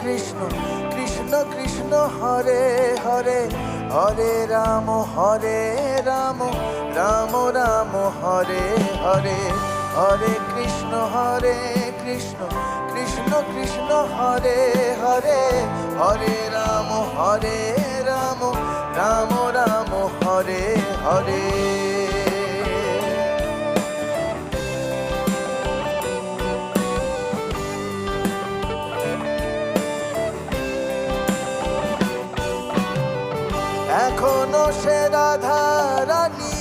কৃষ্ণ কৃষ্ণ কৃষ্ণ হরে হরে, হরে রাম রাম রাম হরে হরে, হরে কৃষ্ণ কৃষ্ণ কৃষ্ণ হরে হরে, হরে রাম রাম রাম হরে হরে। এখনো সে রাধা রানী